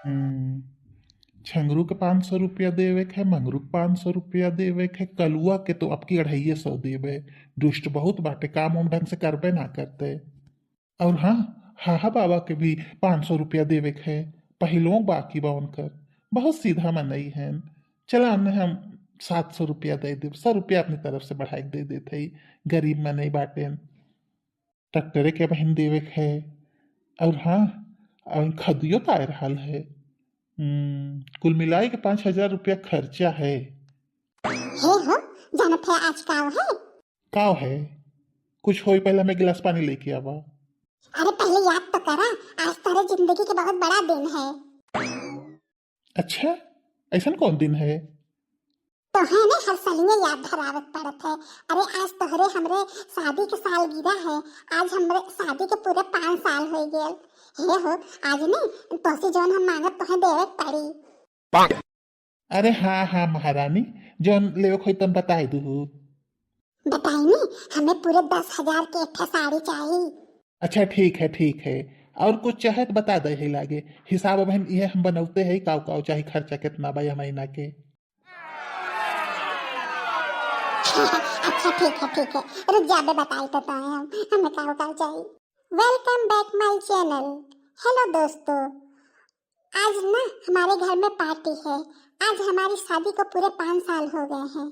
हम्म, छंगरू के 500 रुपया देवे के है, मंगरू के 500 रुपया देवे के है, कलुआ के तो आपकी 250 देवे। दुष्ट बहुत बाटे, काम उम ढंग से करबे ना करते। और हाँ, हाहा बाबा के भी 500 रुपया देवे के है। पहिलों बाकी बा उनकर, बहुत सीधा मनई है। चला न हम 700 रुपया दे दे, 100 रुपया अपनी तरफ से बढ़ा के दे देते ही। गरीब मनई बाटे, ट्रैक्टरे के बहन देवे के है। और हाँ, और खदियो तो आ रहा है। कुल मिलाई के 5,000 रुपया खर्चा है। हे हो, जानत है आज का है? काव है? कुछ हो पहले हमें गिलास पानी लेके आवा। अरे पहले याद तो करा, आज तेरे जिंदगी के बहुत बड़ा दिन है। अच्छा, ऐसा कौन दिन है? तो है ने हर सालिए याद धरावत पड़त है। अरे आज तोहरे हमरे शादी के साल गिरा है। आज हमरे शादी के पूरे 5 साल हो गए। हे हो, आज ने तोसे जौन हम मांगत तोहे देवे पड़ी। अरे हाँ हाँ महारानी, जौन लेवे खोई तन बताई दू। बताई नी, हमें पूरे 10,000 के एक साड़ी चाहिए। अच्छा ठीक है ठीक है। और कुछ चाहे तो बता दे है लागे। हिसाब बहन ये हम बनौते है काव काव चाहे खर्चा कितना बा या महीना के। अच्छा ठीक है, रुक जा बे, बताई तो हम हमें का चाहिए। Welcome back my channel. Hello दोस्तों, आज ना हमारे घर में पार्टी है। आज हमारी शादी को पूरे 5 साल हो गए हैं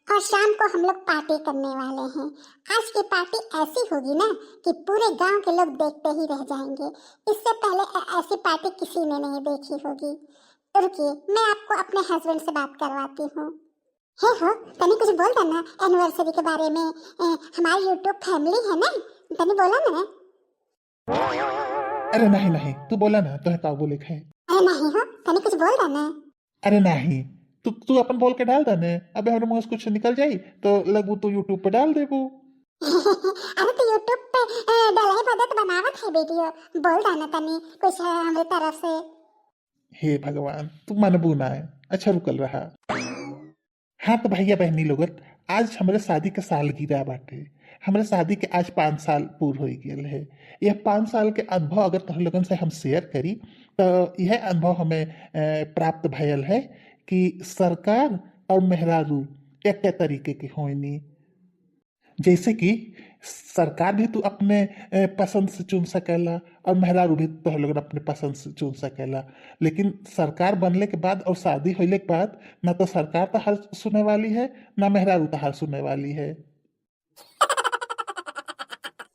और शाम को हम लोग पार्टी करने वाले हैं। आज की पार्टी ऐसी होगी ना कि पूरे गांव के लोग देखते ही रह जाएंगे। इससे पहले ऐसी पार्टी किसी ने नहीं देखी होगी। रुकिए, मैं आपको अपने हस्बैंड से बात करवाती हूँ। हे हो, तनी कुछ बोल देना एनिवर्सरी के बारे में। हमारी यूट्यूब फैमिली है ना, तनी बोला ना। अरे नहीं नहीं, तू बोला ना तो है का बोले है। अरे नहीं हो, तनी कुछ बोल देना। अरे नहीं, तू तू अपन बोल के डाल देने। अबे हमारे मुंह से कुछ निकल जाई तो लगू तो यूट्यूब पे डाल देबू। अरे तो यूट्यूब पे डलाई बदत बनावत है वीडियो। बोल देना तनी कुछ हमारी तरफ से। हे भगवान, तू मनबू ना है। अच्छा रुकल रहा। हाँ तो भैया बहनी लोगन, आज हमारे शादी के साल गिरा बाटे। हमारे शादी के आज 5 साल पूर्ण हो गए है। यह 5 साल के अनुभव अगर तुम लोगन से हम शेयर करी तो यह अनुभव हमें प्राप्त भयल है कि सरकार और मेहरारू एक तरीके के होनी। जैसे कि सरकार भी तू अपने पसंद से चुन सकेला और मेहरारू भी तो लोग अपने पसंद से चुन सकेला। लेकिन सरकार बनने के बाद और शादी होने के बाद ना तो सरकार तो हर सुने वाली है, ना मेहरारू तो हर सुने वाली है।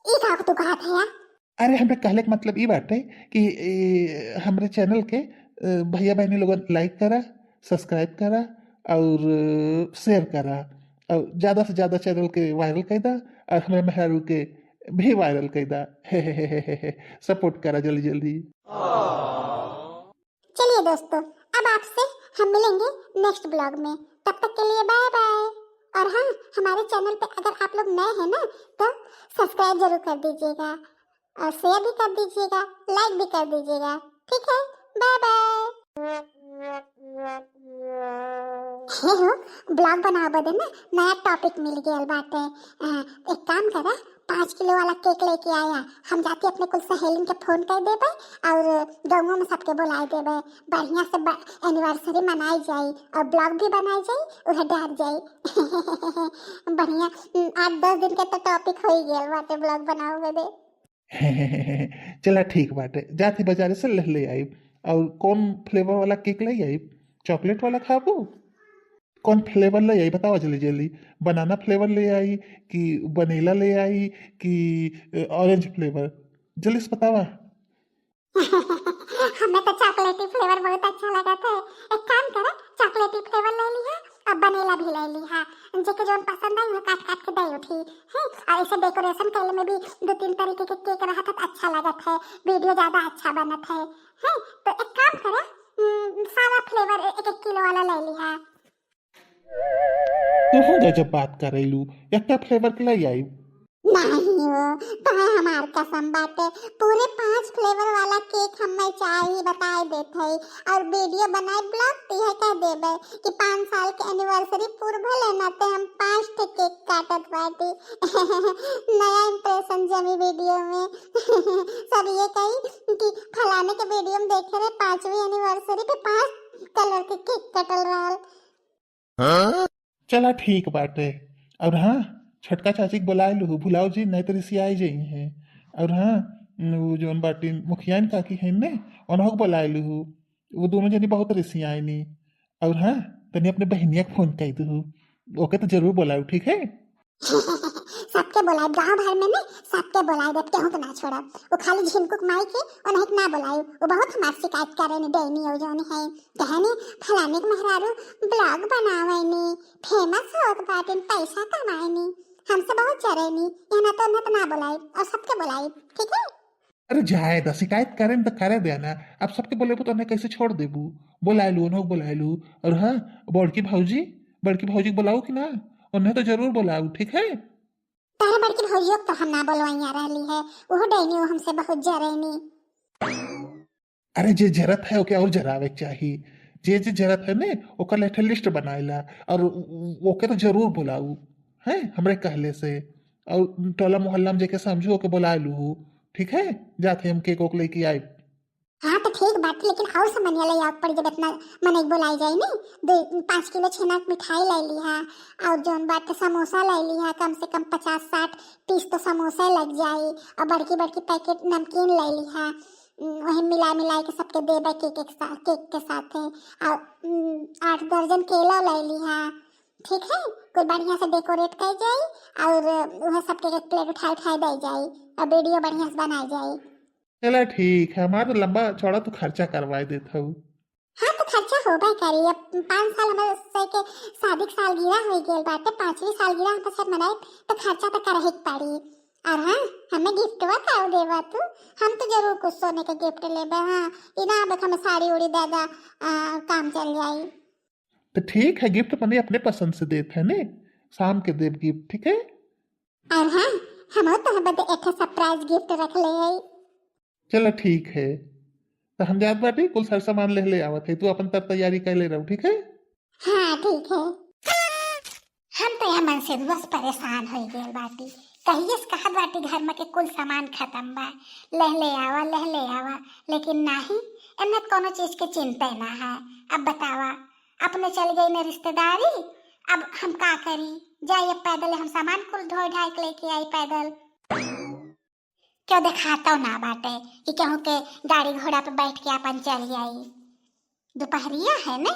ई का तू कहा था यार? अरे हमें कहले के मतलब ये बात है कि हमारे चैनल के भैया बहनी लोग लाइक करा, सब्सक्राइब करा और शेयर करा और ज़्यादा से ज़्यादा चैनल के वायरल कर दा और हमारे मेहरारू के भी वायरल कर दा। हे सपोर्ट करा जल्दी जल्दी। चलिए दोस्तों, अब आपसे हम मिलेंगे नेक्स्ट ब्लॉग में। तब तक के लिए बाय बाय। और हाँ, हमारे चैनल पे अगर आप लोग नए हैं ना तो सब्सक्राइब जरूर कर दीजिएगा और शेयर भी कर दीजिएगा, लाइक भी कर दीजिएगा। ठीक है, बाय बाय। हे हो, ब्लॉग बनाओ बदे ना नया टॉपिक मिल गया बाटे। एक काम करा, 5 किलो वाला केक लेके आया। हम जाके अपने कुल सहेलिन के फोन कर देबे और गाँव में सबके बुलाए देबे। बढ़िया से एनिवर्सरी मनाई जाई और ब्लॉग भी बनाई जाई, उहे डाल जाई। बढ़िया। 8-10 दिन के तो टॉपिक हो ही गया बाटे ब्लॉग बनाओ बदे। चला ठीक बाटे, जाती बाजार से ले आई। और कौन फ्लेवर वाला केक ले आई? चॉकलेट वाला खाबू? कौन फ्लेवर ले आई बताओ जल्दी जल्दी। बनाना फ्लेवर ले आई कि वनीला ले आई कि ऑरेंज फ्लेवर? जल्दी से बतावा। हमें तो चॉकलेटी फ्लेवर बहुत अच्छा लगा था। एक काम करा, चॉकलेटी फ्लेवर ले लिया और वनीला भी ले लिया। जेके जोन पसंद आई वो काट काट के दे उठी है। और ऐसे डेकोरेशन करने में भी 2-3 तरीके के केक रहा था तो अच्छा लगा था। वीडियो ज्यादा अच्छा बना था है। तो एक काम करा, सारा फ्लेवर 1-1 किलो वाला ले लिया। तो हो जा जब बात कर रही लू, एक फ्लेवर के ले आई। नहीं हो, तुम्हें हमार कसम बाटे। पूरे 5 फ्लेवर वाला केक हमें चाहिए बताए देते और वीडियो बनाए ब्लॉग दिए कह देबे कि 5 साल के एनिवर्सरी पूर्व भले ना ते हम 5 ठे केक काटत बाटी। नया इंप्रेशन जमी वीडियो में। सब ये कही कि फलाना पुराने के वीडियो में देखे रहे 5वीं एनिवर्सरी पे 5 कलर के केक कटल रहा। चला ठीक बाटे। और हाँ, छोटका चाची के बुलाए लू, भुलाओ जी नहीं तो रिसियाई जाई है। और हाँ, वो जोन बाटी मुखियान काकी है ने उन्हों को बुलाए लू, वो दोनों जनी बहुत रिसियाई नी। और हाँ, तनी अपने बहनिया को फोन कर दू, ओके तो जरूर बुलाऊ, ठीक है। सबके बुलाए गांव भर में ने, सबके बुलाए दे, केहू के ना छोड़ा। वो खाली झिनकुक माई के उन्हें ना बुलाए, वो बहुत हमार शिकायत करे ने डेनी हो जोन है कहने फलाने के मेहरारू ब्लॉग बनावे नी, फेमस होत बाटे, पैसा कमाए नी, हमसे बहुत चरे नी, यहाँ तो ना बुलाए और सबके बुलाए, ठीक है। अरे जाए दा, शिकायत करें तो करे देना। अब सबके बोले तो उन्हें कैसे छोड़ देबू, बुला लू, उन्हों बुला लू। और हाँ, बड़की भौजी को बुलाऊ कि ना, उन्हें तो जरूर बुलाऊ, ठीक है। तारा बड़की भौजियों तो हम ना बोलवाइया रहली है, वो डेनी वो हमसे बहुत जरेनी। अरे जे जरूरत है ओके और जरावे के चाहिए, जे जे जरूरत है ने ओकर लेटर लिस्ट बनाइला और ओके तो जरूर बुलाऊ है हमरे कहले से। और टोला मोहल्ला में जेके समझू ओके बुला लू, ठीक है। जाते हम केक ओक लेके आए। हाँ तो ठीक बात, लेकिन और सामान ले आग पड़ी जब इतना मन एक बुलाई जाए नी। 5 किलो छेना के मिठाई ले ली है, और जोन बात समोसा ले ली है, कम से कम 50-60 पीस तो समोसा लग जाए, और बड़की बड़की पैकेट नमकीन ले ली है। वही मिला के सबके देबे केक के साथ है। और 8 दर्जन केला ले ली है, ठीक है। कोई बढ़िया से डेकोरेट कर जाए और वह सबके एक प्लेट उठाई दे जाए और वीडियो बढ़िया से बनाई जाए। चला ठीक है, हमारा तो लंबा चौड़ा तो खर्चा करवाए देता हूँ। हाँ तो खर्चा होबे करी। अब 5 साल हमारे से के शादी के सालगिरह हो गेल बाटे, 5वीं सालगिरह हम सब मनाए तो खर्चा तो करही के पड़ी। और हाँ, हमें गिफ्टवा का देवा तू, हम तो जरूर कुछ सोने के गिफ्ट लेबे। हाँ, इना अब हमें साड़ी उड़ी दादा काम चल जाई। तो ठीक है, गिफ्ट मने अपने पसंद से देते हैं ने, शाम के देव गिफ्ट, ठीक है। और हाँ, हम तो बदे एक सरप्राइज गिफ्ट रख ले है। चलो ठीक है, तो हम जात बाटी कुल सार सामान ले आवत है, तू अपन तर तैयारी कर ले रहा, ठीक है। हाँ ठीक है। हम तो यहाँ मन से बस परेशान हो गए बाटी, कहिए से कहत बाटी घर में के कुल सामान खत्म बा, ले आवा, लेकिन नहीं, एमे कोनो चीज के चिंता ना है। अब बतावा, अपने चल गई न रिश्तेदारी, अब हम का करी, जाइए पैदल हम सामान कुल धोए ढाई के लेके आई पैदल। क्यों दिखाता ना बाटे कि कहूँ के गाड़ी घोड़ा पे बैठ के अपन चल जाई, दोपहरिया है ने,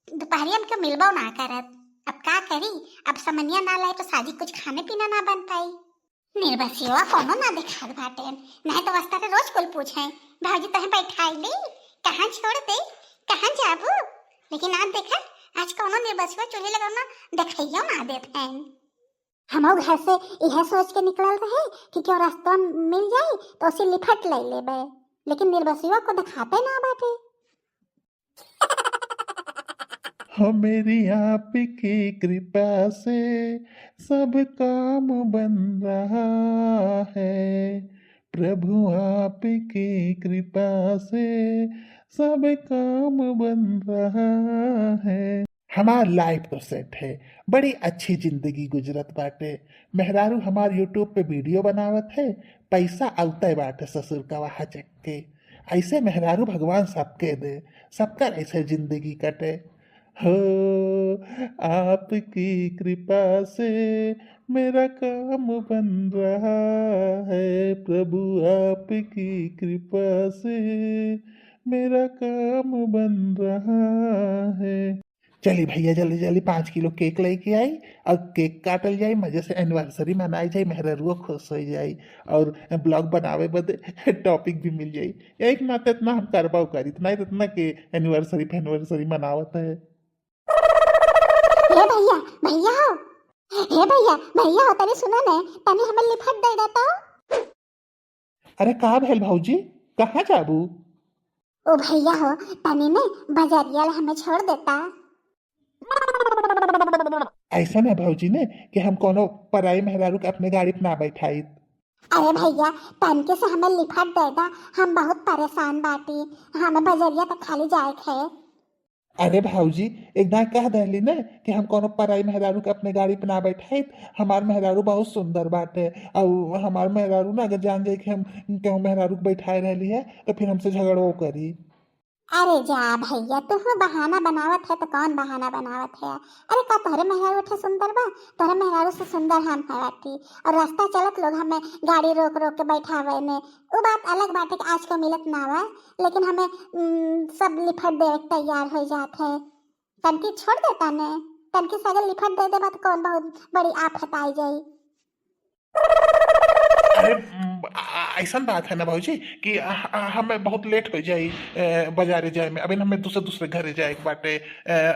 दोपहरिया में क्यों मिलबो ना करत। अब का करी, अब समनिया ना लाए तो साजी कुछ खाने पीना ना बन पाई। निर्बसियों कोनो ना दिखात बाटे, नहीं तो वास्ता के रोज कुल पूछे भाजी तहे बैठाई ली, कहाँ छोड़ दे, कहाँ जाबू। लेकिन आज देखा, आज कोनो निर्बसियों चूल्हे लगा ना देखइयो ना देते हैं। हम घर से यह सोच के निकल रहे कि क्यों रास्ता मिल जाए तो उसे लिफट ले लेबे, लेकिन निर्बसियों को दिखाते ना बाटे। हो मेरी आपकी कृपा से सब काम बन रहा है, प्रभु आपकी कृपा से सब काम बन रहा है। हमार लाइफ तो सेट है, बड़ी अच्छी जिंदगी गुजरत बाटे। मेहरारू हमार यूट्यूब पे वीडियो बनावत है, पैसा आवते बाटे ससुर का वहाँ चक के। ऐसे मेहरारू भगवान सबके दे, सबका ऐसे जिंदगी कटे। हो आपकी कृपा से मेरा काम बन रहा है, प्रभु आपकी कृपा से मेरा काम बन रहा है। चलिए भैया जल्दी जल्दी 5 किलो केक लेके आई और केक काटल जाए, मजे से एनिवर्सरी मनाई जाए, मेहरारुओ खुश हो जाए और ब्लॉग बनावे बदे टॉपिक भी मिल जाए। एक ना तो इतना हम करबाओ करी, इतना ही इतना के एनिवर्सरी मनावत है। हे भैया हो, हे भैया हो, तनी सुनो ने, तनी हमें लिफट दे देता। अरे का भेल भौजी, कहाँ जाबू? ओ भैया हो, तनी ने बाजारिया हमें छोड़ देता। ऐसा ना भौजी ने कि हम कोनो पराई मेहरारू के अपने गाड़ी पे ना बैठाई। अरे भैया, तनके से हमें लिफट देगा, हम बहुत परेशान बाटी, हमें बाजारिया तक खाली जाए है। अरे भाऊजी, एक ना कह दहली ने कि हम कोनो पराई मेहरारू के अपने गाड़ी पे ना बैठाई। हमार मेहरारू बहुत सुंदर बाटे। और हमार मेहरारू ना अगर जान जाए कि हम केहू मेहरारू के बैठाए रहली है तो फिर हमसे झगड़ो करी। अरे जा भैया, तू बहाना बनावत है तो कौन बहाना बनावत है? अरे का तोहरे मेहरारू उठे सुंदर बा? तोहरे मेहरारू से सुंदर हम है बाटी। और रास्ता चलत लोग हमें गाड़ी रोक रोक के बैठावे में वो बात अलग बात है कि आज को मिलत ना बा, लेकिन हमें सब लिफट देवे के तैयार हो जात है। तनकी छोड़ देता ने, तनकी से अगर लिफट दे देबा तो कौन बहुत बड़ी आफत आई जाई। अरे ऐसा बात है ना भाऊजी कि हमें बहुत लेट हो जाई बाजारे जाए में। अभी हमें दूसरे दूसरे घरे जाए के बाटे।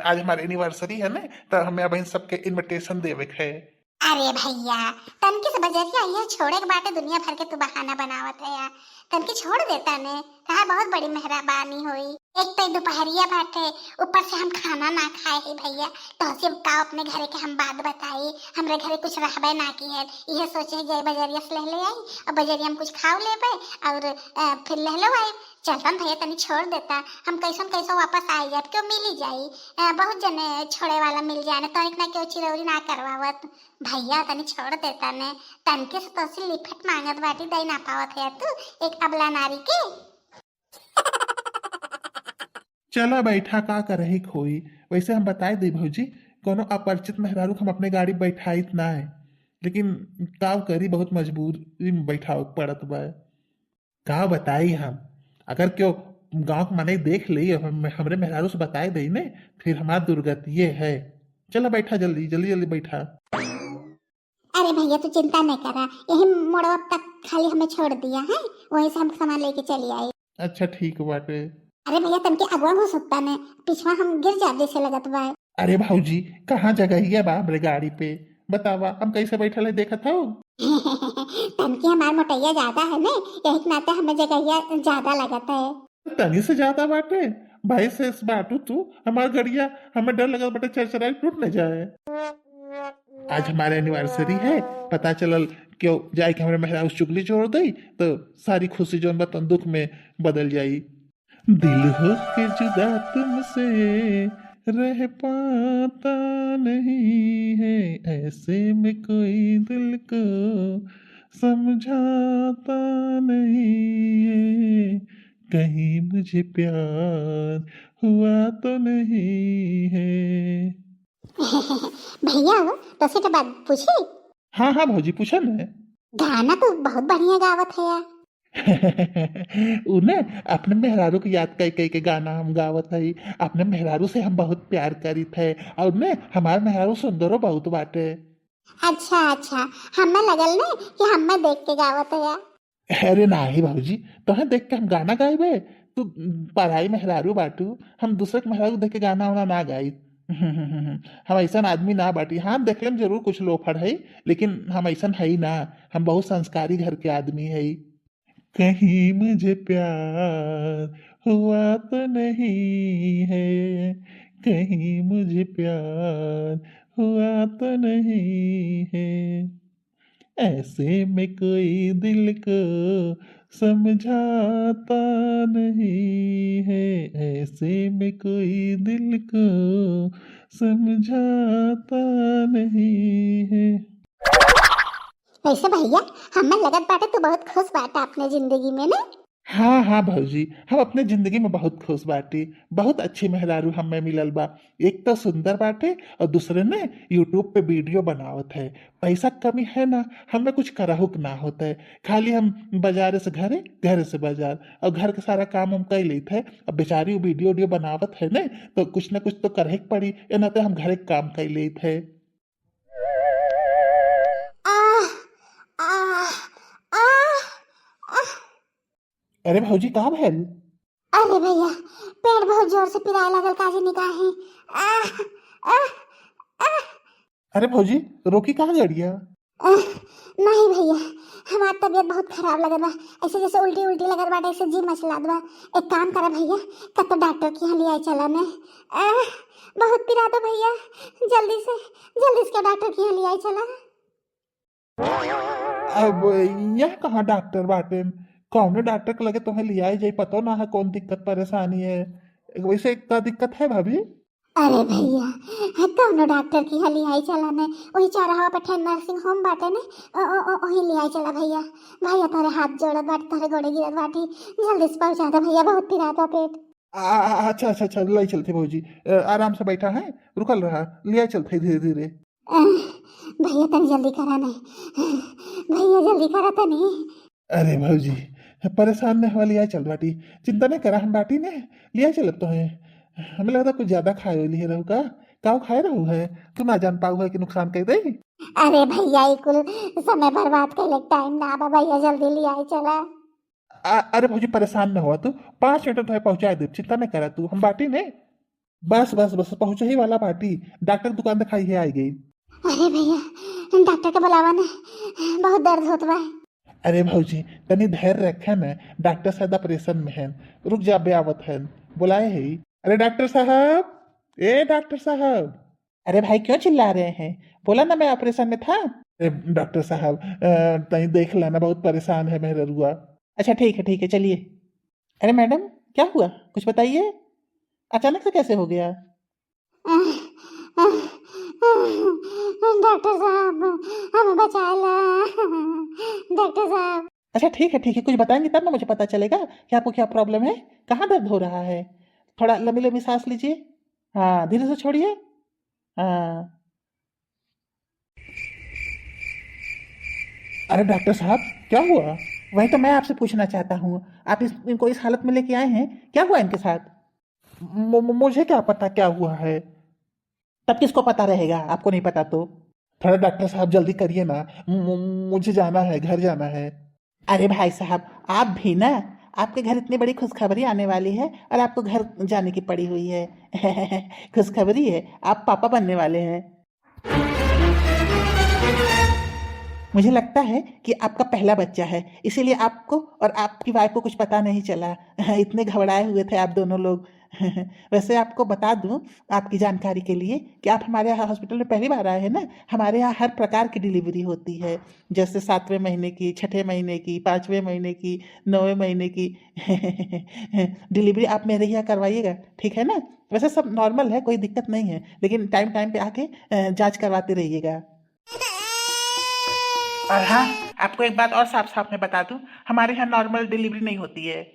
आज हमारे एनिवर्सरी है ना, तो हमें अब इन सबके इनविटेशन देवे के है। अरे भैया, तनकी से बजरिया ये छोड़े के बाटे दुनिया भर के तू बहाना बनावत है यार। तनकी छोड़ देता ने, कहा बहुत बड़ी मेहरबानी हुई। एक तो दोपहरिया बाटे, ऊपर से हम खाना ना खाए ही भैया। तो सिर्फ का अपने घरे के हम बात बताई, हमरे घरे कुछ रहबे ना की है। यह सोचे जय बजरिया से ले आई और बजरिया हम कुछ खाओ लेबे और फिर ले लो आई। चलतन भैया तनी छोड़ देता, हम कैसन कैसो वापस आई जाए, क्यों मिल ही जाई। बहुत जने छोड़े वाला मिल जाए ना, तो इतना क्यों चिरौरी ना करवावत। भैया तनी छोड़ देता ने, तनके से तो लिफट मांगत बाटी दई ना पावत है तू एक अबला नारी के। चला बैठा का करही खोई। वैसे हम बताए दे भौजी, कोनो अपरिचित मेहरारू के हम अपने गाड़ी में बैठाइत ना है। लेकिन का करी, बहुत मजबूरी में बैठाव पड़त बा। का बताई हम, अगर क्यों गांव के माने देख ली हमरे मेहरारू से बताए दई ने, फिर हमार दुर्गति ये है। चला बैठा, जल्दी जल्दी जल्दी बैठा। अरे भैया तू चिंता नहीं करा, यही मोड़वा तक खाली हमें छोड़ दिया है, वहीं से हम सामान लेके चली आई। अच्छा ठीक बाटे। अरे भैया तनके अगवा हो सकता ने, पिछवा हम गिर जा जैसे लगत बा। अरे भाऊजी, कहाँ जगह है बा हमरे गाड़ी पे? बतावा, हम कैसे बैठल है देखत हो। तनके हमार मोटैया ज्यादा है ने, यही के नाते हमें जगह ज्यादा लगता है। तनी से ज्यादा बाटे भाई से इस बाटू तू हमार गड़िया। हमें डर लगा बटे चरचरा टूट न जाए। आज हमारे एनिवर्सरी है, पता चलल क्यों जाए कि हमारे मेहरा उस चुगली जोड़ दई तो सारी खुशी जो बतन दुख में बदल जाई। दिल हो के जुदा तुमसे रह पाता नहीं है, ऐसे में कोई दिल को समझाता नहीं है, कहीं मुझे प्यार हुआ तो नहीं है। भैया तो से तो बात पूछी। हाँ हाँ भौजी, पूछा न। गाना तो बहुत बढ़िया गावत है यार। उन्हें अपने मेहरारू को याद कई कई के गाना हम गावत है। अपने मेहरारू से हम बहुत प्यार करी थे और ने हमारे मेहरारू सुंदरो बहुत बाटे। अच्छा अच्छा, हमें लगल ने कि हमें देख के गावत है यार। अरे नहीं भाजी, तुम्हें देख के हम गाना गाए। तू पढ़ाई मेहरारू बाटू, हम दूसरे के मेहरारू देख के गाना वाना ना गाई। हम ऐसा आदमी ना बाटी। हाँ देखले में जरूर कुछ लोफड़ है, लेकिन हम ऐसा है ही ना। हम बहुत संस्कारी घर के आदमी है। कहीं मुझे प्यार हुआ तो नहीं है, कहीं मुझे प्यार हुआ तो नहीं है, ऐसे में कोई दिल को समझाता नहीं है, ऐसे में कोई दिल को समझाता नहीं है। वैसे भैया हमें लगत बाटे तू बहुत खुश बाटा अपने जिंदगी में ना। हाँ हाँ भौजी, हम अपने जिंदगी में बहुत खुश बाटी। बहुत अच्छी मेहरारू हमें मिलल बा। एक तो सुंदर बाटे और दूसरे ने यूट्यूब पे वीडियो बनावत है। पैसा कमी है ना, हमें कुछ कराहुक ना होता है। खाली हम बाजार से घरे, घरे से बाजार, और घर का सारा काम हम कर लेते हैं। अब बेचारी वीडियो वीडियो बनावत है ना, तो कुछ ना कुछ तो करे के पड़ी, ना तो हम घरे काम कर लेते हैं। आह आह आह। अरे भौजी, कहाँ भैल? अरे भैया पेट बहुत जोर से पिराए लगल, काजी निकाहे। आह आह आह। अरे भौजी, रोकी कहाँ गड़िया? नहीं भैया, हमारी तबीयत बहुत खराब लगत बा, ऐसे जैसे उल्टी उल्टी लगत बाटे, ऐसे जी मचलात बा। एक काम करा भैया, कब तो डॉक्टर के यहाँ ले आए चला ने। बहुत पिरा दो भैया, जल्दी से इसके डॉक्टर के यहाँ ले आए चला। अब यह कहाँ डॉक्टर बाटे? कौन डॉक्टर के लगे तुम्हें लिया जाए, पता ना है कौन दिक्कत परेशानी है। वैसे का दिक्कत है भाभी? अरे भैया कौनो डॉक्टर की हली आई चला ने वही चौराहा पे ठे नर्सिंग होम बाटे ने वही ले आई चला भैया। भैया तोरे हाथ जोड़त बाटे तोरे गोड़े गिरत बाटी जल्दी से पहुंचा दे भैया बहुत पिराता पेट। अच्छा अच्छा अच्छा, ले चलते भाजी। आराम से बैठा है, रुकल रहा, ले चलते धीरे धीरे। भैया तनी जल्दी करा नहीं भैया जल्दी करा तनी। अरे भाजी परेशान ने वाली आ चल बाटी, चिंता नहीं करा, हम बाटी ने लिया चलब तो है। हमें लगता कुछ ज्यादा खाए लिए रहू का, काव खाए रहू है, तू ना जान पाऊ है कि नुकसान कर दे। अरे भैया ई कुल समय बर्बाद करे टाइम ना बा भैया जल्दी ले आई चला। अरे भाजी परेशान न हुआ तू, 5 मिनट में पहुंचा दे, चिंता नहीं करा तू, हम बाटी ने बस बस बस पहुंचे ही वाला बाटी। डॉक्टर दुकान दिखाई है आई गई। अरे भैया डॉक्टर के बुलावा ने बहुत दर्द होत बा। अरे भाजी तनी धैर्य रखे न, डॉक्टर शायद ऑपरेशन में है, रुक जा बे आवत है, बुलाए है। अरे डॉक्टर साहब, ए डॉक्टर साहब। अरे भाई क्यों चिल्ला रहे हैं, बोला ना मैं ऑपरेशन में था। अरे डॉक्टर साहब तनी देख लेना, बहुत परेशान है मेरा रुआ। अच्छा ठीक है चलिए। अरे मैडम क्या हुआ, कुछ बताइए, अचानक से कैसे हो गया? डॉक्टर साहब हमें बचा ला डॉक्टर साहब। अच्छा ठीक है, कुछ बताएंगे तब ना मुझे पता चलेगा कि आपको क्या प्रॉब्लम है, कहाँ दर्द हो रहा है। थोड़ा लंबी लंबी सांस लीजिए, हाँ धीरे से छोड़िए, हाँ। अरे डॉक्टर साहब क्या हुआ? वही तो मैं आपसे पूछना चाहता हूँ, आप इनको इस हालत में लेके आए हैं, क्या हुआ इनके साथ? मुझे क्या पता क्या हुआ है। तब किसको पता रहेगा, आपको नहीं पता तो? थोड़ा डॉक्टर साहब जल्दी करिए ना, मुझे जाना है, घर जाना है। अरे भाई साहब आप भी ना, आपके घर इतनी बड़ी खुशखबरी आने वाली है और आपको घर जाने की पड़ी हुई है। खुशखबरी है, आप पापा बनने वाले हैं। मुझे लगता है कि आपका पहला बच्चा है, इसीलिए आपको और आपकी वाइफ को कुछ पता नहीं चला। इतने घबराए हुए थे आप दोनों लोग। वैसे आपको बता दूं आपकी जानकारी के लिए कि आप हमारे यहाँ हॉस्पिटल में पहली बार आए हैं ना। हमारे यहाँ हर प्रकार की डिलीवरी होती है, जैसे 7वें महीने की, 6ठे महीने की, 5वें महीने की, 9वें महीने की। डिलीवरी आप मेरे यहाँ करवाइएगा, ठीक है ना। वैसे सब नॉर्मल है, कोई दिक्कत नहीं है, लेकिन टाइम टाइम पे आके जांच करवाते रहिएगा। और हाँ, आपको एक बात और साफ साफ मैं बता दूं, हमारे यहाँ नॉर्मल डिलीवरी नहीं होती है।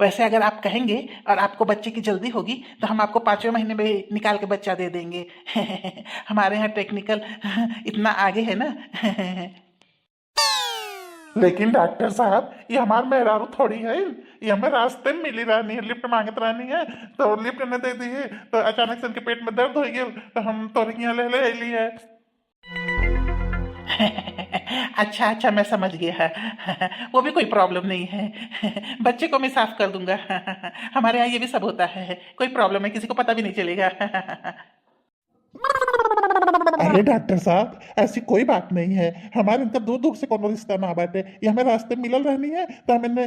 वैसे अगर आप कहेंगे और आपको बच्चे की जल्दी होगी तो हम आपको 5वें महीने में निकाल के बच्चा दे देंगे। हमारे यहाँ टेक्निकल इतना आगे है ना। लेकिन डॉक्टर साहब ये हमार मेहरारू थोड़ी है, ये हमें रास्ते में मिली रहनी है, लिफ्ट मांगत रहनी है, तो लिफ्ट न दे दी है तो अचानक से उनके पेट में दर्द हो गया तो हम तोरे यहाँ ले अली है। अच्छा मैं समझ गया। वो भी कोई प्रॉब्लम नहीं है, बच्चे को मैं साफ कर दूंगा। हमारे यहाँ ये भी सब होता है, कोई प्रॉब्लम है किसी को पता भी नहीं चलेगा। अरे डॉक्टर साहब ऐसी कोई बात नहीं है, हमारे इनका दूर दूर से कोनो रिश्ता ना बाटे, ये हमें रास्ते में मिलल रहनी है तो हमने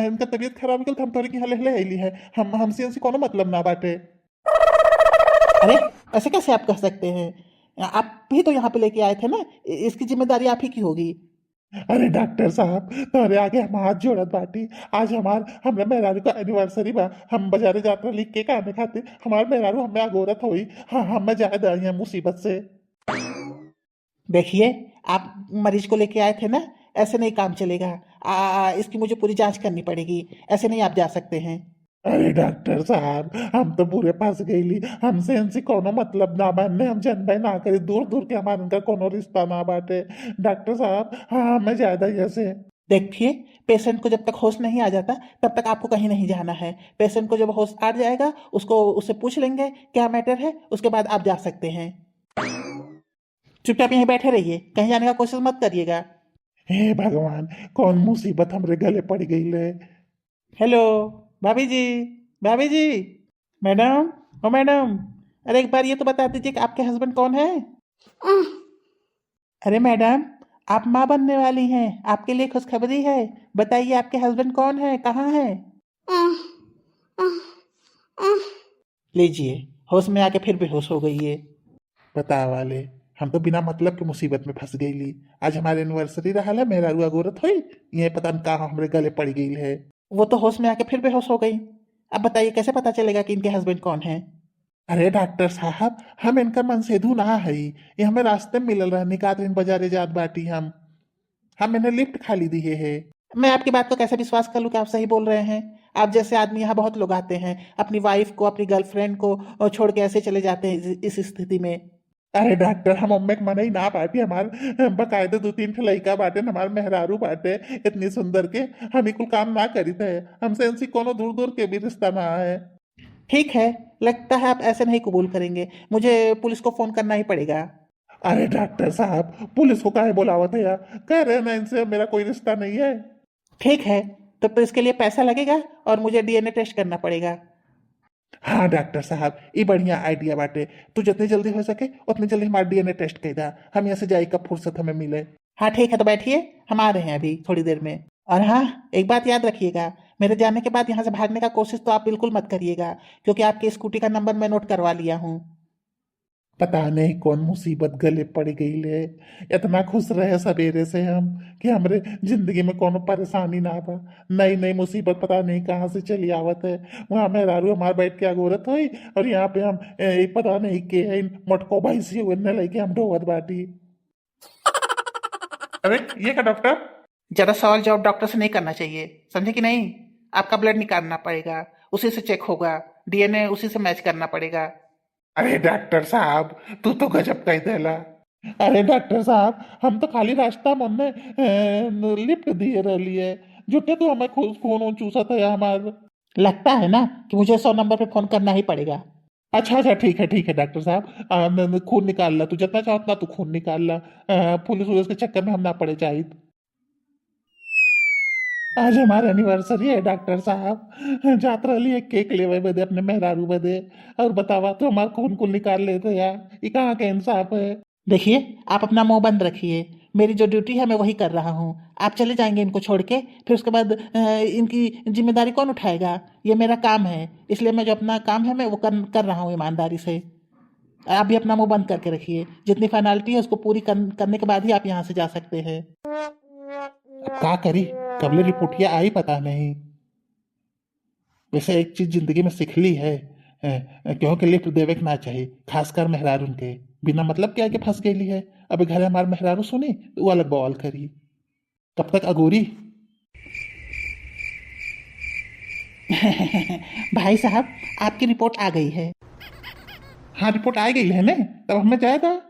इनका तबीयत खराब हो गई तो हम तोरे के यहाँ ले अली है, हम हमसे इनसे कोनो मतलब ना बाटे। अरे ऐसे कैसे आप कह सकते हैं, आप भी तो यहाँ पे लेके आए थे ना, इसकी जिम्मेदारी आप ही की होगी। अरे डॉक्टर साहब तुम्हारे आगे हम हाथ जोड़त बाटी, आज हमरा मेहरारू का एनिवर्सरी बा, हम बाजारे जाते लिख के खाने खाते, हमारे मेहरारू हमें अगोरत हुई, हाँ हमें जायद आई है मुसीबत से। देखिए आप मरीज को लेके आए थे ना, ऐसे नहीं काम चलेगा। इसकी मुझे पूरी जांच करनी पड़ेगी, ऐसे नहीं आप जा सकते हैं। अरे डॉक्टर साहब हम तो पूरे फंस गईली, हमसे इनसे कोनो मतलब ना बनने, हम जनबे ना करे, दूर दूर के हमारे इनका कोनो रिश्ता ना बाटे। डॉक्टर साहब हाँ हमें ज्यादा ही ऐसे। देखिए पेशेंट को जब तक होश नहीं आ जाता तब तक आपको कहीं नहीं जाना है, पेशेंट को जब होश आ जाएगा उससे पूछ लेंगे क्या मैटर है, उसके बाद आप जा सकते हैं। चुपचाप यहीं बैठे रहिए, कहीं जाने का कोशिश मत करिएगा। हे भगवान कौन मुसीबत हमरे गले पड़ गई ले। हेलो भाभी जी, भाभी जी, मैडम, ओ मैडम, अरे एक बार ये तो बता दीजिए कि आपके हस्बैंड कौन है। अरे मैडम आप माँ बनने वाली हैं, आपके लिए खुशखबरी है, बताइए आपके हस्बैंड कौन है, कहाँ है। लीजिए होश में आके फिर बेहोश हो गई है। बता वाले हम तो बिना मतलब के मुसीबत में फंस गई ली, आज हमारे एनिवर्सरी रहा है, मेरा रुआ गोरत हुई, ये पता नहीं कहाँ हमरे गले पड़ गई है। वो तो होश में आके फिर बेहोश हो गई, अब बताइए कैसे पता चलेगा कि इनके हस्बैंड कौन है? अरे डॉक्टर साहब, हम इनका मनसेधु ना है, ये हमें रास्ते में मिलल रहा, निकातरीन बाजारे जात बाटी हम इन्हें लिफ्ट खाली दिए है। मैं आपकी बात को कैसे विश्वास कर लूं कि आप सही बोल रहे हैं? आप जैसे आदमी यहाँ बहुत लोग आते हैं, अपनी वाइफ को, अपनी गर्लफ्रेंड को छोड़ के ऐसे चले जाते हैं इस स्थिति में। अरे डॉक्टर, हम अम्मे के मन ही ना बाटी, हमार बकायदे 2-3 ठे लइका बाटे, हमार मेहरारू बाटे इतनी सुंदर के, हम ही कुल काम ना करी थे, हमसे इनसी कोनो दूर दूर के भी रिश्ता ना है। ठीक है, लगता है आप ऐसे नहीं कबूल करेंगे, मुझे पुलिस को फोन करना ही पड़ेगा। अरे डॉक्टर साहब, पुलिस को काहे बुलावत है यार, कह रहे हैं ना इनसे मेरा कोई रिश्ता नहीं है। ठीक है, तो इसके लिए पैसा लगेगा और मुझे डीएनए टेस्ट करना पड़ेगा। हाँ डॉक्टर साहब, ये बढ़िया आइडिया बाटे, तू जितनी जल्दी हो सके उतनी जल्दी हमारा डीएनए टेस्ट कर दा, हम यहाँ से जाए कब फुर्सत हमें मिले। हाँ ठीक है, तो बैठिए, हम आ रहे हैं अभी थोड़ी देर में। और हाँ, एक बात याद रखिएगा, मेरे जाने के बाद यहाँ से भागने का कोशिश तो आप बिल्कुल मत करिएगा, क्योंकि आपकी स्कूटी का नंबर मैं नोट करवा लिया हूँ। पता नहीं कौन मुसीबत गले पड़ गई ले, इतना खुश रहे सवेरे से हम कि हमरे जिंदगी में कोनो परेशानी ना बा, नई नई मुसीबत पता नहीं कहाँ से चली आवत है। वहां मेहरारू हमार बैठ के अगोरत हुई और यहाँ पे हम पता नहीं के है मोटको भाई से उन्ने लेके हम ढोवत बाटी। अरे ये का डॉक्टर? ज्यादा सवाल जवाब डॉक्टर से नहीं करना चाहिए, समझे कि नहीं? आपका ब्लड निकालना पड़ेगा, उसी से चेक होगा, डीएनए उसी से मैच करना पड़ेगा। अरे डॉक्टर साहब, तू तो गजब कह देला। अरे डॉक्टर साहब, हम तो खाली रास्ता में लिफ्ट दिए रही है, जुटे तो हमें खून खून चूसा था हमार। लगता है ना कि मुझे 100 नंबर पे फोन करना ही पड़ेगा। अच्छा अच्छा, ठीक है डॉक्टर साहब, खून निकाल ला, तू जितना चाहो उतना तू खून निकाल ला, पुलिस वुलिस के चक्कर में हम ना पड़े चाहिए। आज हमारा एनिवर्सरी है डॉक्टर साहब, जात रही है केक लेवे बदे अपने मेहरारू बदे, और बतावा तो हमारा खून खून निकाल लेते यार, ये कहाँ का इंसाफ है। देखिए, आप अपना मुंह बंद रखिए, मेरी जो ड्यूटी है मैं वही कर रहा हूँ। आप चले जाएंगे इनको छोड़ के, फिर उसके बाद इनकी जिम्मेदारी कौन उठाएगा? ये मेरा काम है, इसलिए मैं जो अपना काम है मैं वो कर रहा हूँ ईमानदारी से। आप भी अपना मुंह बंद करके रखिए, जितनी फाइनलिटी है उसको पूरी करने के बाद ही आप यहाँ से जा सकते हैं। अब का करी, कबले रिपोर्टिया आई पता नहीं। वैसे एक चीज जिंदगी में सीख ली है, क्योंकि लिफ्ट देवे के ना चाहिए, खासकर मेहरारू के, बिना मतलब क्या के फंस गई है। अब घर हमारे मेहरारू सुनी तो वो अलग बवाल करी। कब तक अगोरी? भाई साहब, आपकी रिपोर्ट आ गई है। हाँ रिपोर्ट आ गई है ना, तब हमें जाएगा।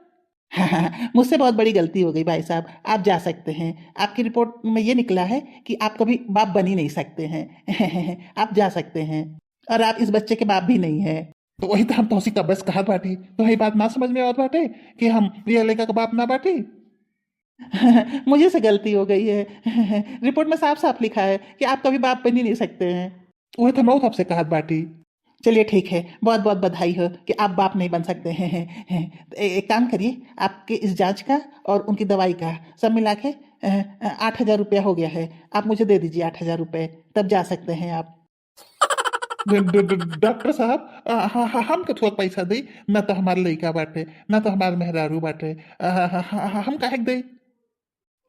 हाँ, मुझसे बहुत बड़ी गलती हो गई भाई साहब, आप जा सकते हैं। आपकी रिपोर्ट में ये निकला है कि आप कभी बाप बन ही नहीं सकते हैं। आप जा सकते हैं, और आप इस बच्चे के बाप भी नहीं हैं। तो वही तो हम तो उसी का बस कहा बाटी, तो वही बात ना समझ में आवत बाटे कि हम रिया लड़का का बाप ना बाटी। मुझे से गलती हो गई है। रिपोर्ट में साफ साफ लिखा है कि आप कभी बाप बन ही नहीं सकते हैं। वही तो मैं आपसे कहा बाटी। चलिए ठीक है, बहुत बहुत बधाई हो कि आप बाप नहीं बन सकते हैं। तो एक काम करिए, आपके इस जांच का और उनकी दवाई का सब मिला के 8,000 रुपया हो गया है, आप मुझे दे दीजिए 8,000 रुपये, तब जा सकते हैं आप। डॉक्टर साहब, हम के थोड़ा पैसा दे, न तो हमारे लड़का बाटे न तो हमारे मेहरारू बाटे, हम काहे के दे?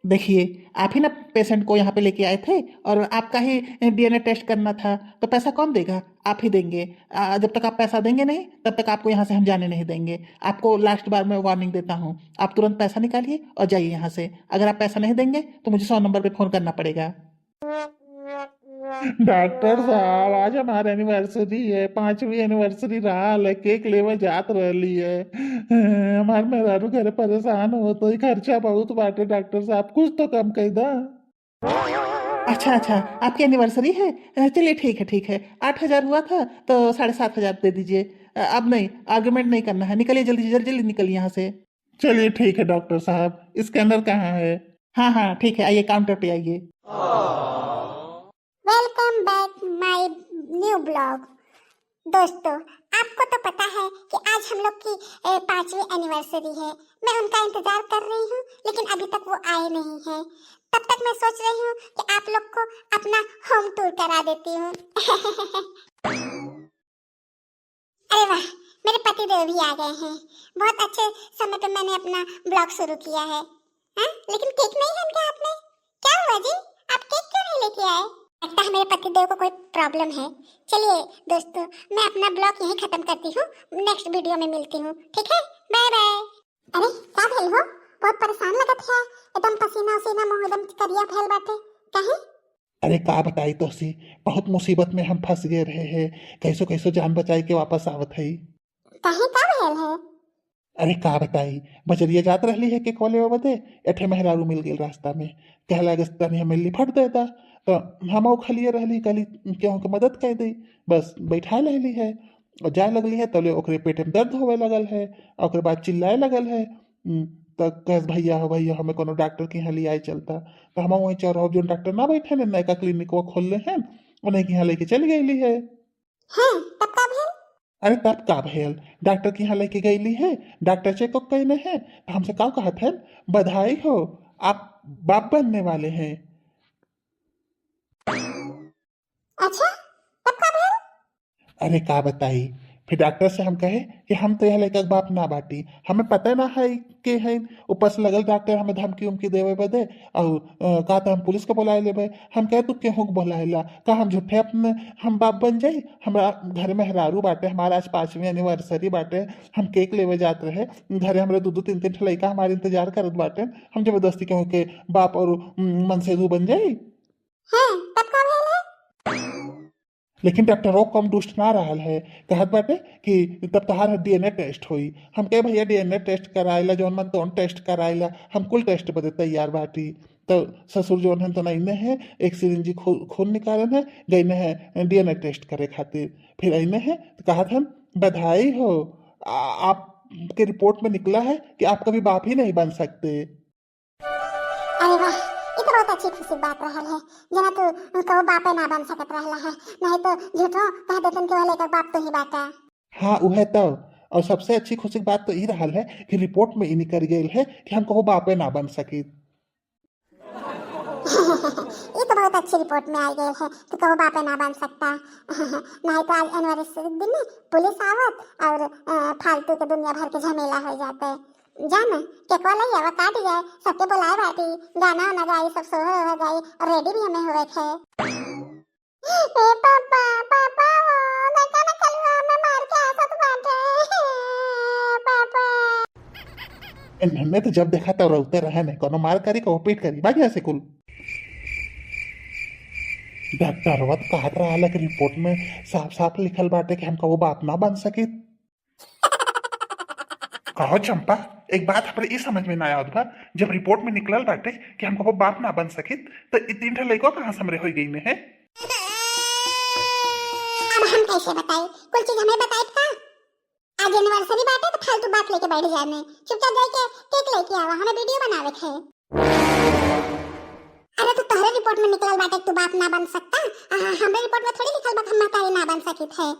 देखिए, आप ही ना पेशेंट को यहाँ पे लेके आए थे और आपका ही डीएनए टेस्ट करना था, तो पैसा कौन देगा? आप ही देंगे। जब तक आप पैसा देंगे नहीं तब तक आपको यहाँ से हम जाने नहीं देंगे। आपको लास्ट बार मैं वार्निंग देता हूँ, आप तुरंत पैसा निकालिए और जाइए यहाँ से। अगर आप पैसा नहीं देंगे तो मुझे 100 नंबर पे फ़ोन करना पड़ेगा। डॉक्टर साहब, आज हमारे एनिवर्सरी है, 5वीं एनिवर्सरी रहा है, केक लेवे जात रही है, हमारे मेहरारू घर परेशान हो तो खर्चा बहुत बाटे, डॉक्टर साहब कुछ तो कम कर दा। अच्छा अच्छा, आपकी एनिवर्सरी है, चलिए ठीक है, 8,000 हुआ था तो 7,500 दे दीजिए। अब नहीं, आर्गुमेंट नहीं करना है, निकलिए जल्दी जल्दी जल्दी निकलिए यहाँ से। चलिए ठीक है डॉक्टर साहब, स्कैनर कहाँ है? हाँ हाँ ठीक है, आइए काउंटर पे आइए। Welcome back my new blog. दोस्तों, आपको तो पता है कि आज हम लोग की 5वीं एनिवर्सरी है। मैं उनका इंतजार कर रही हूँ, लेकिन अभी तक वो आए नहीं हैं। तब तक मैं सोच रही हूँ कि आप लोग को अपना होम टूर करा देती हूँ। अरे वाह, मेरे पति देव भी आ गए हैं। बहुत अच्छे समय पे मैंने अपना ब्लॉग शुरू किया है। हाँ, लेकिन केक नहीं है इनके हाथ में। क्या हुआ जी, आप केक क्यों नहीं लेके आए? लगता है मेरे पतिदेव को कोई प्रॉब्लम है। चलिए दोस्तों, मैं अपना ब्लॉग यहीं खत्म करती हूँ, नेक्स्ट वीडियो में मिलती हूँ, ठीक है, बाय बाय। अरे क्या भेल हो, बहुत परेशान लगत है, एकदम पसीना उसीना मुंह एकदम करिया फैल बाटे, काहे? अरे का बताई तो सी, बहुत मुसीबत में हम फंस गए रहे हैं, कैसो कैसो जान बचाई के वापस आवत है। काहे का भेल है? अरे का बताई, बजरिया जात रही है कि कॉले बदे एठे मेहरारू मिल गई रास्ता में, कहला कि तनी हमें लिफट देता, तो हम खलिए रहली, कहली केहू के मदद कर दी, बस बैठा रहली है और जाए लगली है, तले ओकरे पेट में दर्द होवे लगल है, और ओकरे बाद चिल्लाए लगल है। तो कह भैया हो भैया, हमें कोनो डॉक्टर के यहाँ ले आए चलता, तो हम वहीं चौराहा जो डॉक्टर ना बैठे ने नयका क्लिनिक वो खोल ले हैं, उन्हें के यहाँ लेके चली गई है। हाँ, तब का भेल? अरे तब का भेल, डॉक्टर के यहाँ लेके गईली है, डॉक्टर चेकअप कईने हैं, तो हमसे का कहत है, बधाई हो, आप बाप बनने वाले हैं। अच्छा, तब का भेल? अरे का बताई, फिर डॉक्टर से हम कहे कि हम तो यह लेकर बाप ना बाटी, हमें पता ना है कि है, ऊपर से लगल डॉक्टर हमें धमकी उमकी देवे बदे, और का तो हम पुलिस को बुलाए लेबे, हम कहे तू केहू को बुलाएला, का हम झूठे अपने हम बाप बन जाई, हमारा घर में हरारू बाटे, हमारा आज 5वीं एनिवर्सरी बाटे, हम केक लेवे जात रहे, घरे हमारे 2-2 3-3 लड़का हमारे इंतजार करत बाटे, हम जबरदस्ती केहू के बाप और मनसेदू बन जाई। हाँ, तब का भेल है? लेकिन डॉक्टर वो कम दुष्ट ना रहा है, कहत बाटे कि तब तहार डीएनए टेस्ट हुई, हम कहे भैया डीएनए टेस्ट कराइला, जौन मन तौन टेस्ट कराइला, हम कुल टेस्ट बदे तैयार बाटी। तो ससुर जौन है तो नहीं है, एक सिरिंजी खून निकालन है, गईने है डीएनए टेस्ट करे खातिर, फिर अने है तो कहत हम बधाई हो, आपके रिपोर्ट में निकला है कि आप कभी बाप ही नहीं बन सकते। अरे वाह, ये तो बहुत अच्छी खुशी बात रहल है, जना तू कहो बापे ना बन सकत रहला है, नहीं तो झूठो कह देतन कि वाले का बाप तो ही बाटा। हाँ वह तो, और सबसे अच्छी खुशी की बात तो ये रहा है कि रिपोर्ट में इ निकल गई है कि हम कहो बापे ना बन सकी। ये तो बहुत अच्छी रिपोर्ट में आई गई है कि कहो बापे ना बन सकता। नहीं तो आज एनिवर्सरी दिन में पुलिस आवत और फालतू के दुनिया भर के झमेला हो जाते। जाना केकवा लई आवा काट जाए, सबके बुलाए बाटी, गाना वाना गाई, सब सोहर हो गई और रेडी भी हमें हुए थे। ए पापा पापा वो देखा ना कलवा में मार के आसत बाटे। पापा हमने तो जब देखा तो रोते रहे ने, कोनो मार करी को पीट करी बाकी ऐसे कुल। डॉक्टर वत कहत रहा कि रिपोर्ट में साफ साफ लिखल बाटे कि हम कहो बाप ना बन सकी। कहो चंपा, एक बात हमरे ई समझ में ना आवत बा, जब रिपोर्ट में निकलल बाटे कि हम कहो बाप ना बन सकी, तो ई 3 ठे लइको कहां से हमरे होई गई ने है। अब हम कैसे बताई, कुल चीज हमें बताई का? आज एनिवर्सरी बाटे तो फालतू बात लेके बैठ जाने, चुपचाप जाके केक लेके आवा, हमें वीडियो बनावे थे। अरे तू तोहरे रिपोर्ट में निकलल बाटे तू बाप ना बन सकता, हमरे रिपोर्ट में थोड़ी लिखल बा हम तारी ना बन सकी थे।